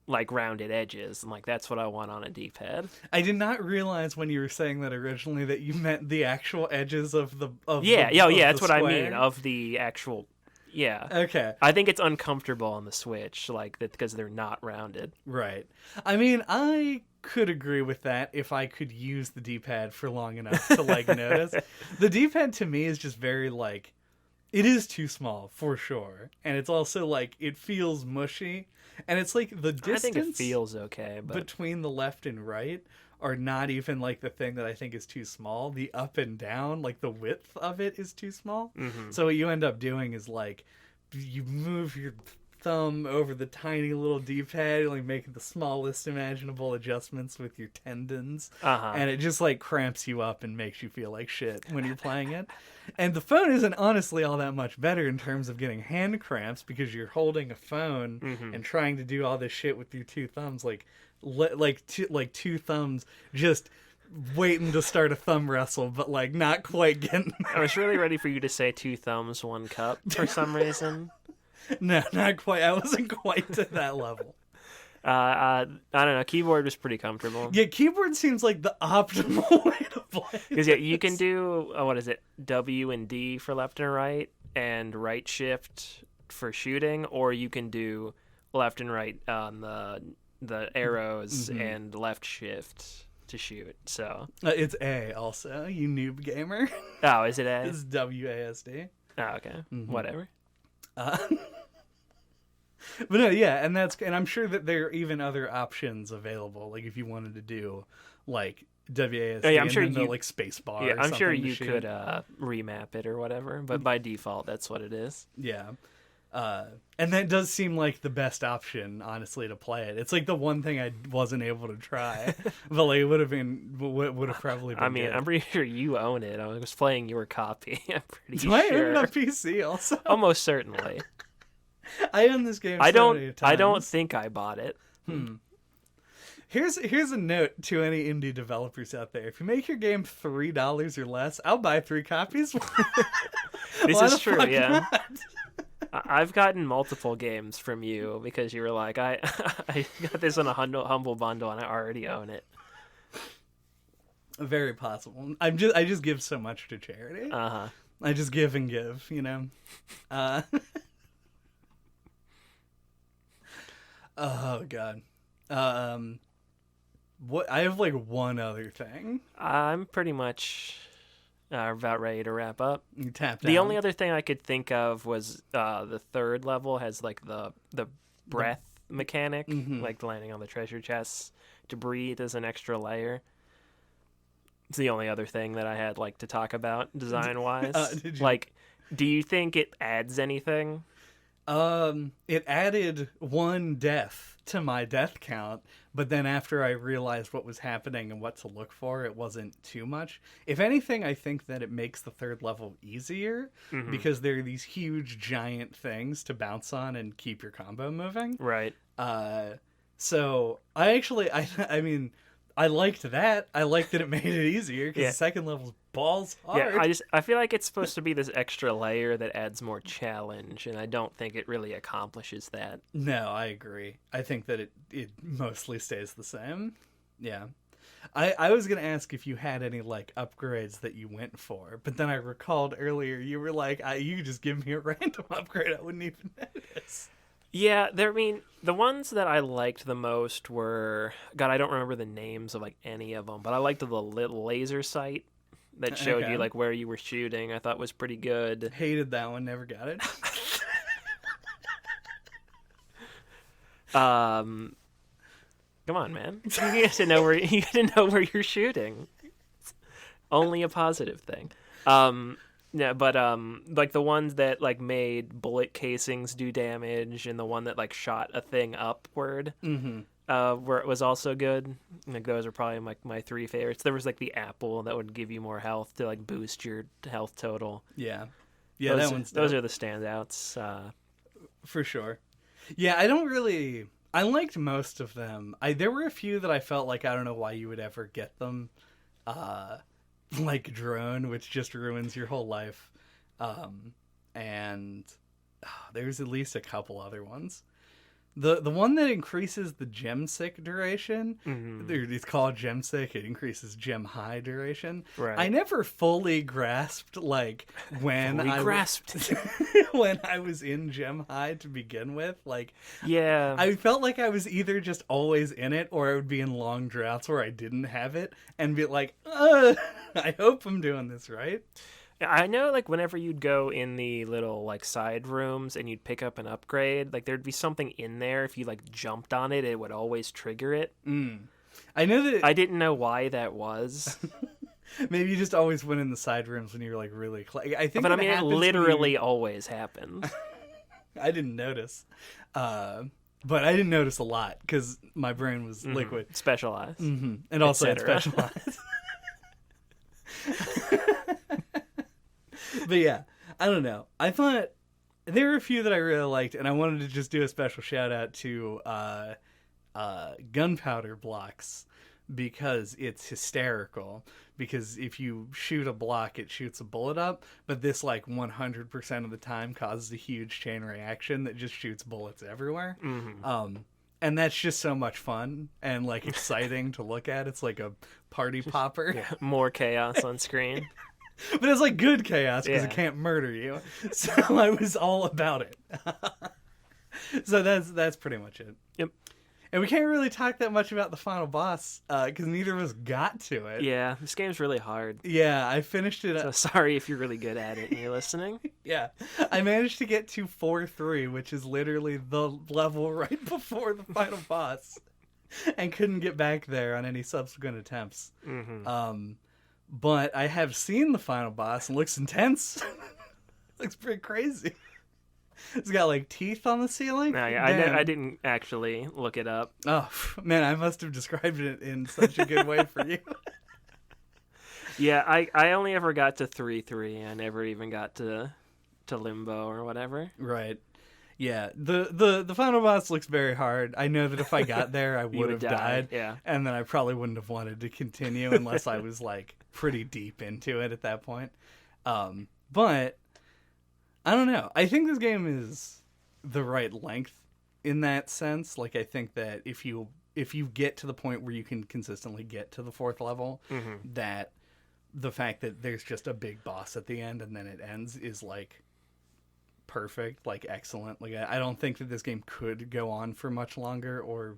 like rounded edges, and like that's what I want on a D-pad. I did not realize when you were saying that originally that you meant the actual edges of the that's what I mean, of the actual. Yeah. Okay. I think it's uncomfortable on the Switch, like that, because they're not rounded. Right. I mean, I could agree with that if I could use the D-pad for long enough to like notice. The D-pad to me is just very like, it is too small for sure, and it's also like it feels mushy, and it's like the distance. I think it feels okay, but between the left and right are not even like the thing that I think is too small. The up and down, like the width of it is too small. So what you end up doing is like you move your thumb over the tiny little D-pad, like making the smallest imaginable adjustments with your tendons, and it just like cramps you up and makes you feel like shit when you're playing it. And the phone isn't honestly all that much better in terms of getting hand cramps because you're holding a phone and trying to do all this shit with your two thumbs, like two thumbs just waiting to start a thumb wrestle, but like not quite getting there. I was really ready for you to say 2 thumbs, 1 cup for some reason. No, not quite. I wasn't quite to that level. I don't know. Keyboard was pretty comfortable. Yeah, keyboard seems like the optimal way to play. Because you can do what is it, W and D for left and right shift for shooting, or you can do left and right on the arrows and left shift to shoot. So it's A also. You noob gamer. Oh, is it A? It's WASD. Oh, okay. Whatever. But no, yeah, and I'm sure that there are even other options available. Like if you wanted to do like WASD, I'm sure and then like space bar. Yeah, I'm sure you shoot. could remap it or whatever, but by default, that's what it is. Yeah. And that does seem like the best option, honestly, to play it. It's like the one thing I wasn't able to try, but like it would have probably been. I mean, good. I'm pretty sure you own it. I was playing your copy. I'm pretty Do sure. I own it on PC also? Almost certainly. I own this game. I so many times. don't think I bought it. Here's a note to any indie developers out there: if you make your game $3 or less, I'll buy 3 copies. This Why is the true. fuck Yeah. not? I've gotten multiple games from you because you were like, I got this on a humble bundle and I already own it. Very possible. I just give so much to charity. I just give and give, you know. Oh god. What I have like one other thing. I'm pretty much about ready to wrap up. You tap down. The only other thing I could think of was the third level has like the breath mechanic, like landing on the treasure chests to breathe as an extra layer. It's the only other thing that I had like to talk about design wise. Like, do you think it adds anything? It added 1 death to my death count, but then after I realized what was happening and what to look for, it wasn't too much. If anything, I think that it makes the third level easier because there are these huge giant things to bounce on and keep your combo moving. Right. So I mean, I liked that. I liked that it made it easier because the second level's balls hard. Yeah, I feel like it's supposed to be this extra layer that adds more challenge, and I don't think it really accomplishes that. No, I agree. I think that it mostly stays the same. Yeah. I was going to ask if you had any, like, upgrades that you went for, but then I recalled earlier you were like, you could just give me a random upgrade. I wouldn't even notice. Yeah, the ones that I liked the most were... God, I don't remember the names of, like, any of them, but I liked the little laser sight that showed you, like, where you were shooting. I thought was pretty good. Hated that one, never got it. Come on, man. You get to know where you're shooting. It's only a positive thing. Yeah, but like the ones that like made bullet casings do damage, and the one that like shot a thing upward, where it was also good. Like those are probably my 3 favorites. There was like the apple that would give you more health to like boost your health total. Yeah, those are the standouts. For sure. Yeah, I liked most of them. There were a few that I felt like I don't know why you would ever get them. Like drone, which just ruins your whole life. And there's at least a couple other ones. The one that increases the gem sick duration, it's called gem sick. It increases gem high duration. Right. I never fully grasped like when when I was in gem high to begin with. Like, yeah, I felt like I was either just always in it, or I would be in long droughts where I didn't have it, and be like, I hope I'm doing this right. I know, like, whenever you'd go in the little, like, side rooms and you'd pick up an upgrade, like, there'd be something in there. If you, like, jumped on it, it would always trigger it. I know that... I didn't know why that was. Maybe you just always went in the side rooms when you were, like, really... I think but, I mean, it literally always happened. I didn't notice. But I didn't notice a lot, because my brain was liquid. Specialized. And also it's specialized. But yeah, I don't know. I thought there were a few that I really liked, and I wanted to just do a special shout out to gunpowder blocks, because it's hysterical. Because if you shoot a block, it shoots a bullet up, but this like 100% of the time causes a huge chain reaction that just shoots bullets everywhere. And that's just so much fun and like exciting to look at. It's like a party popper. Yeah, more chaos on screen. But it's like good chaos because it can't murder you. So I was all about it. So that's pretty much it. Yep. And we can't really talk that much about the final boss because neither of us got to it. Yeah, this game's really hard. Yeah, I finished it. So sorry if you're really good at it and you're listening. Yeah, I managed to get to 4-3, which is literally the level right before the final boss, and couldn't get back there on any subsequent attempts. But I have seen the final boss and it looks intense. Looks pretty crazy. It's got like teeth on the ceiling. No, yeah, I didn't actually look it up. Oh man, I must have described it in such a good way for you. Yeah, I only ever got to 3-3. I never even got to Limbo or whatever. Right. Yeah, the final boss looks very hard. I know that if I got there, I would have died. Yeah. And then I probably wouldn't have wanted to continue unless I was like pretty deep into it at that point. But I don't know. I think this game is the right length in that sense. Like, I think that if you get to the point where you can consistently get to the 4th level, that the fact that there's just a big boss at the end and then it ends is like perfect, like excellent. Like I don't think that this game could go on for much longer or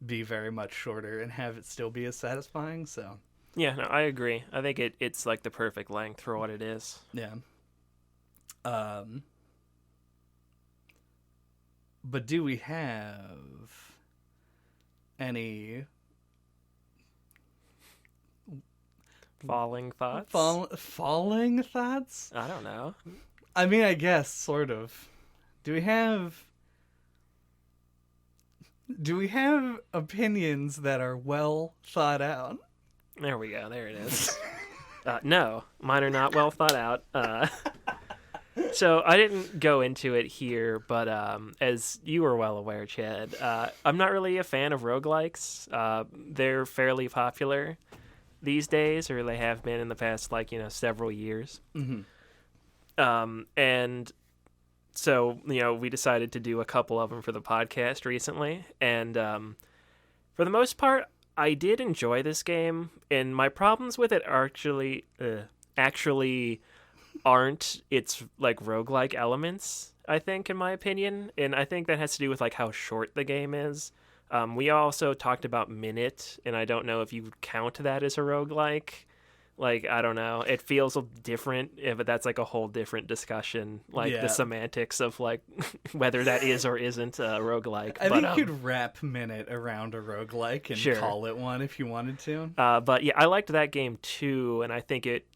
be very much shorter and have it still be as satisfying. So Yeah, no, I agree. I think it's like the perfect length for what it is. yeah. But do we have any Falling thoughts? falling thoughts? I don't know. I mean, I guess sort of. Do we have opinions that are well thought out? There we go. There it is. No, mine are not well thought out. So I didn't go into it here, but as you were well aware, Chad, I'm not really a fan of roguelikes. They're fairly popular these days, or they have been in the past, several years. Mm-hmm. And so, we decided to do a couple of them for the podcast recently. And for the most part, I did enjoy this game. And my problems with it actually aren't its roguelike elements, I think, in my opinion. And I think that has to do with how short the game is. We also talked about Minute, and I don't know if you count that as a roguelike. I don't know. It feels different, but that's a whole different discussion. The semantics of whether that is or isn't a roguelike. I think you could wrap Minute around a roguelike and sure. call it one if you wanted to. But yeah, I liked that game too, and I think it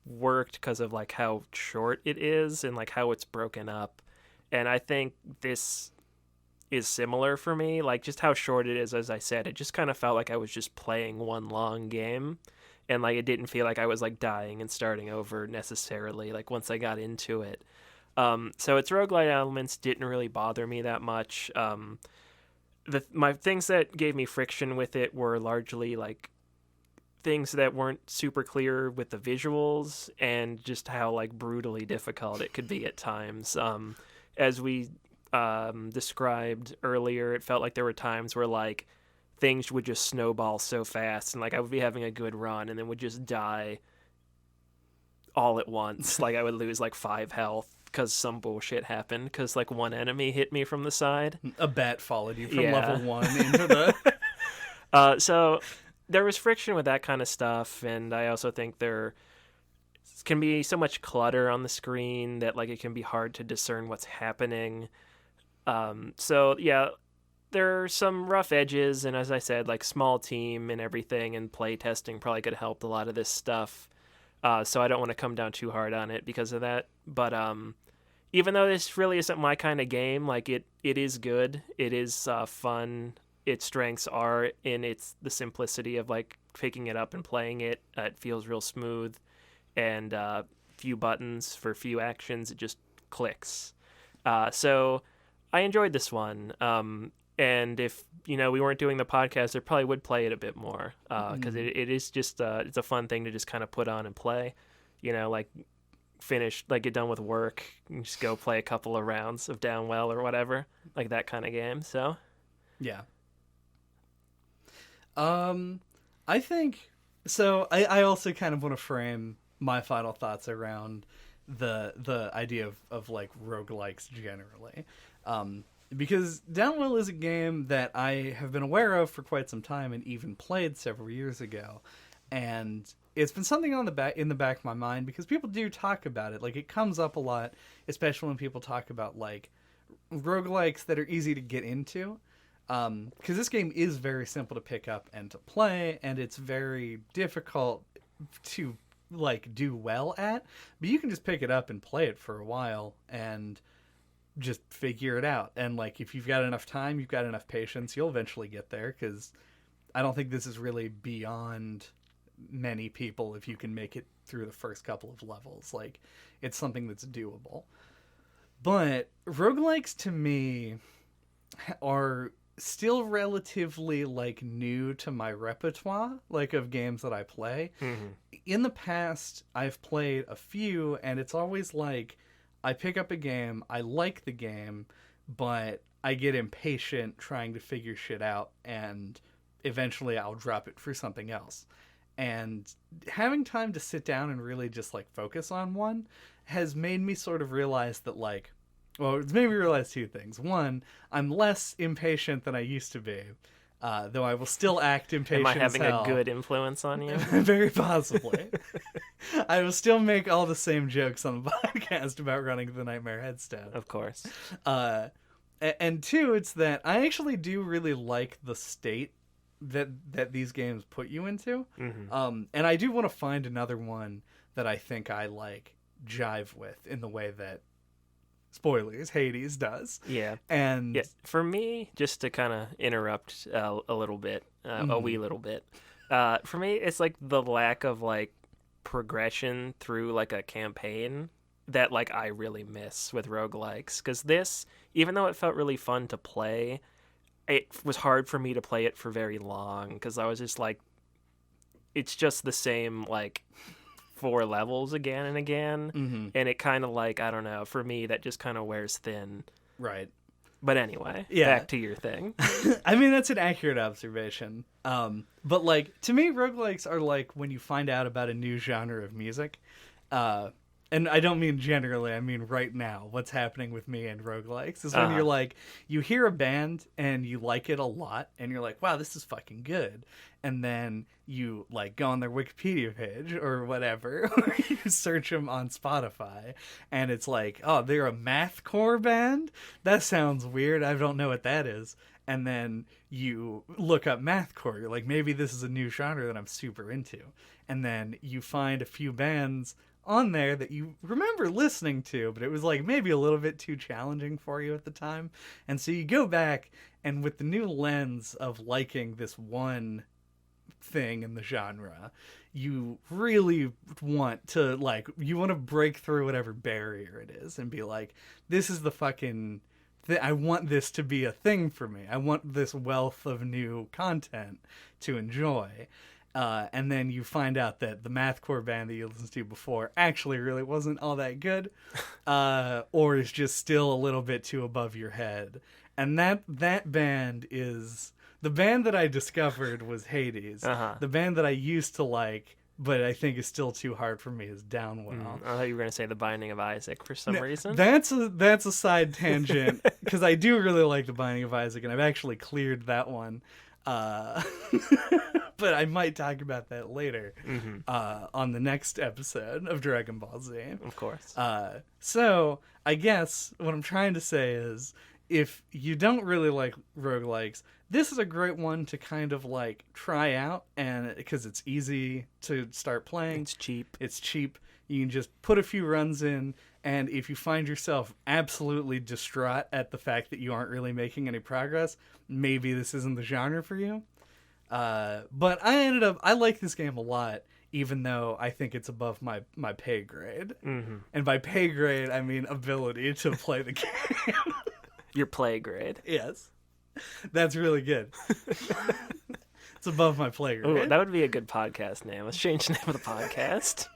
worked because of how short it is and how it's broken up. And I think this is similar for me, just how short it is. As I said, it just kind of felt like I was just playing one long game, and it didn't feel like I was dying and starting over necessarily once I got into it. So its roguelite elements didn't really bother me that much. My things that gave me friction with it were largely things that weren't super clear with the visuals and just how brutally difficult it could be at times. As we described earlier, it felt like there were times where things would just snowball so fast, and I would be having a good run and then would just die all at once. I would lose 5 health because some bullshit happened because one enemy hit me from the side. A bat followed you from level 1 into the so there was friction with that kind of stuff, and I also think there can be so much clutter on the screen that it can be hard to discern what's happening. So yeah, there are some rough edges, and as I said, small team and everything, and play testing probably could help a lot of this stuff. So I don't want to come down too hard on it because of that. But even though this really isn't my kind of game, it is good. It is fun. Its strengths are in the simplicity of picking it up and playing it. It feels real smooth, and few buttons for few actions. It just clicks. So I enjoyed this one. And if we weren't doing the podcast, I probably would play it a bit more because it is just it's a fun thing to just kind of put on and play. Finish get done with work and just go play a couple of rounds of Downwell or whatever, that kind of game. So yeah. I think so. I also kind of want to frame my final thoughts around the idea of roguelikes generally. Because Downwell is a game that I have been aware of for quite some time and even played several years ago. And it's been something in the back of my mind because people do talk about it. It comes up a lot, especially when people talk about roguelikes that are easy to get into. Because this game is very simple to pick up and to play, and it's very difficult to do well at. But you can just pick it up and play it for a while and just figure it out. And if you've got enough time, you've got enough patience, you'll eventually get there, because I don't think this is really beyond many people if you can make it through the first couple of levels. It's something that's doable. But roguelikes to me are still relatively new to my repertoire of games that I play. Mm-hmm. In the past I've played a few, and it's always I pick up a game, I like the game, but I get impatient trying to figure shit out, and eventually I'll drop it for something else. and having time to sit down and really just like focus on one has made me sort of realize that like, well, it's made me realize two things. One, I'm less impatient than I used to be, though I will still act impatient. Am I having as hell. a good influence on you? Very possibly. I will still make all the same jokes on the podcast about running the Nightmare Headstone. Of course. And two, it's that I actually do really like the state that these games put you into. Mm-hmm. And I do want to find another one that I think I like jive with in the way that, spoilers, Hades does. Yeah. And yeah, for me, just to kind of interrupt a little bit, a wee little bit, for me, it's like the lack of like progression through like a campaign that like I really miss with roguelikes. Because this, even though it felt really fun to play, it was hard for me to play it for very long because I was just like, it's just the same like 4 levels again and again, and it kind of like, I don't know, for me that just kind of wears thin. Right. But anyway, Yeah. back to your thing. I mean, that's an accurate observation. But like, to me, roguelikes are like when you find out about a new genre of music. And I don't mean generally, I mean right now, what's happening with me and roguelikes is when you're like, you hear a band and you like it a lot, and you're like, wow, this is fucking good. And then you like go on their Wikipedia page or whatever, or you search them on Spotify, and it's like, oh, they're a mathcore band? That sounds weird. I don't know what that is. And then you look up mathcore. You're like, maybe this is a new genre that I'm super into. And then you find a few bands on there that you remember listening to, but it was like maybe a little bit too challenging for you at the time. And so you go back, and with the new lens of liking this one thing in the genre, you really want to like, you want to break through whatever barrier it is and be like, this is the fucking I want this to be a thing for me. I want this wealth of new content to enjoy. And then you find out that the mathcore band that you listened to before actually really wasn't all that good, or is just still a little bit too above your head. And that band is the band that I discovered was Hades. The band that I used to like, but I think is still too hard for me, is Downwell. I thought you were going to say The Binding of Isaac for some reason. That's a side tangent, because I do really like The Binding of Isaac, and I've actually cleared that one. But I might talk about that later on the next episode of Dragon Ball Z. Of course. So I guess what I'm trying to say is, if you don't really like roguelikes, this is a great one to kind of like try out, and because it's easy to start playing. It's cheap. You can just put a few runs in, and if you find yourself absolutely distraught at the fact that you aren't really making any progress, maybe this isn't the genre for you. But I like this game a lot, even though I think it's above my pay grade. And by pay grade, I mean ability to play the game. Your play grade. Yes. That's really good. It's above my play grade. Ooh, that would be a good podcast name. Let's change the name of the podcast.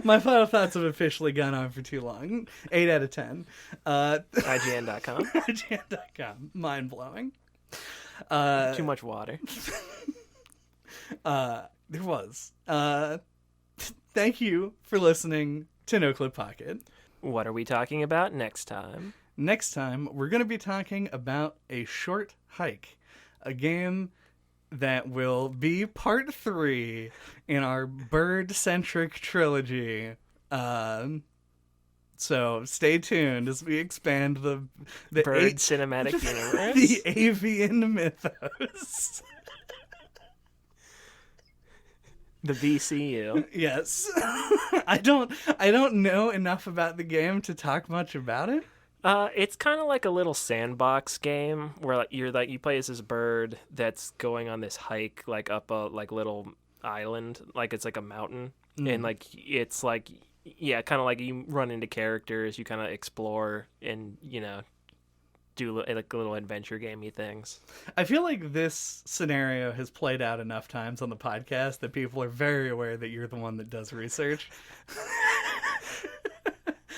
My final thoughts have officially gone on for too long. 8 out of 10. IGN.com. IGN.com. Mind-blowing. Too much water. There was. Thank you for listening to NOCLIP Pocket. What are we talking about next time? Next time, we're going to be talking about A Short Hike, a game that will be part 3 in our bird-centric trilogy. So stay tuned as we expand the bird cinematic universe, the avian mythos. The VCU. Yes. I don't know enough about the game to talk much about it. It's kind of like a little sandbox game where like you play as this bird that's going on this hike like up a like little island, like it's like a mountain, and like it's like kind of like you run into characters, you kind of explore and do like little adventure gamey things. I feel like this scenario has played out enough times on the podcast that people are very aware that you're the one that does research.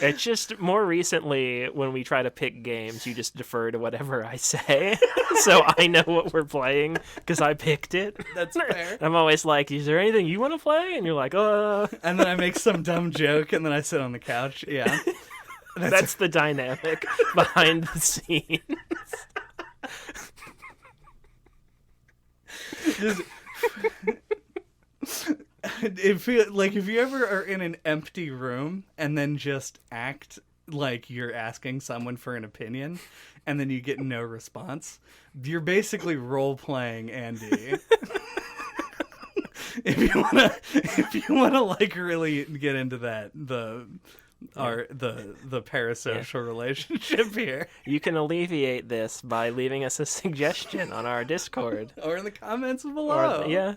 It's just more recently when we try to pick games, you just defer to whatever I say. So I know what we're playing because I picked it. That's fair. I'm always like, is there anything you want to play? And you're like, And then I make some dumb joke and then I sit on the couch. Yeah. That's the dynamic behind the scenes. if you ever are in an empty room and then just act like you're asking someone for an opinion and then you get no response, you're basically role playing Andy. if you wanna like really get into that, the parasocial relationship here. You can alleviate this by leaving us a suggestion on our Discord. Or in the comments below. Yeah.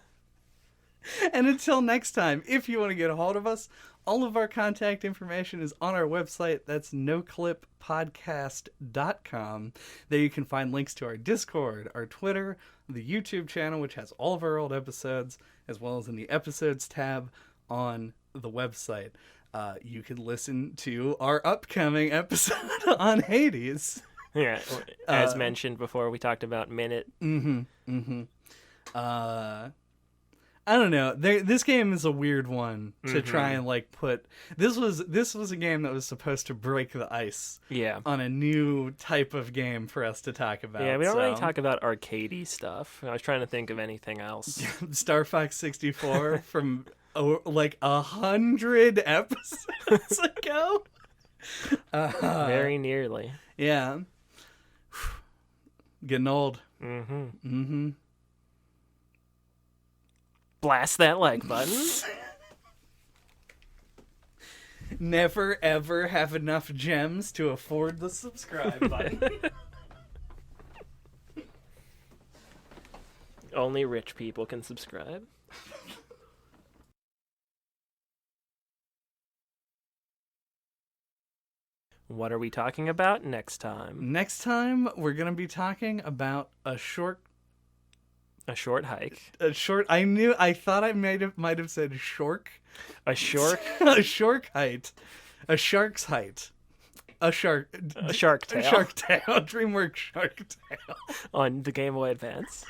And until next time, if you want to get a hold of us, all of our contact information is on our website. That's noclippodcast.com. There you can find links to our Discord, our Twitter, the YouTube channel, which has all of our old episodes, as well as in the episodes tab on the website. You can listen to our upcoming episode on Hades. Yeah, as mentioned before, we talked about Minute. I don't know. This game is a weird one to try and like put. This was a game that was supposed to break the ice. Yeah. On a new type of game for us to talk about. Yeah, we don't really talk about arcadey stuff. I was trying to think of anything else. Star Fox 64 from like 100 episodes ago. Very nearly. Yeah. Getting old. Blast that like button. Never ever have enough gems to afford the subscribe button. Only rich people can subscribe. What are we talking about next time? Next time, we're going to be talking about a short hike. I thought I might have said shork. A shork? A shork height. A shark's height. A shark tale. A shark tale. DreamWorks Shark Tale. On the Game Boy Advance.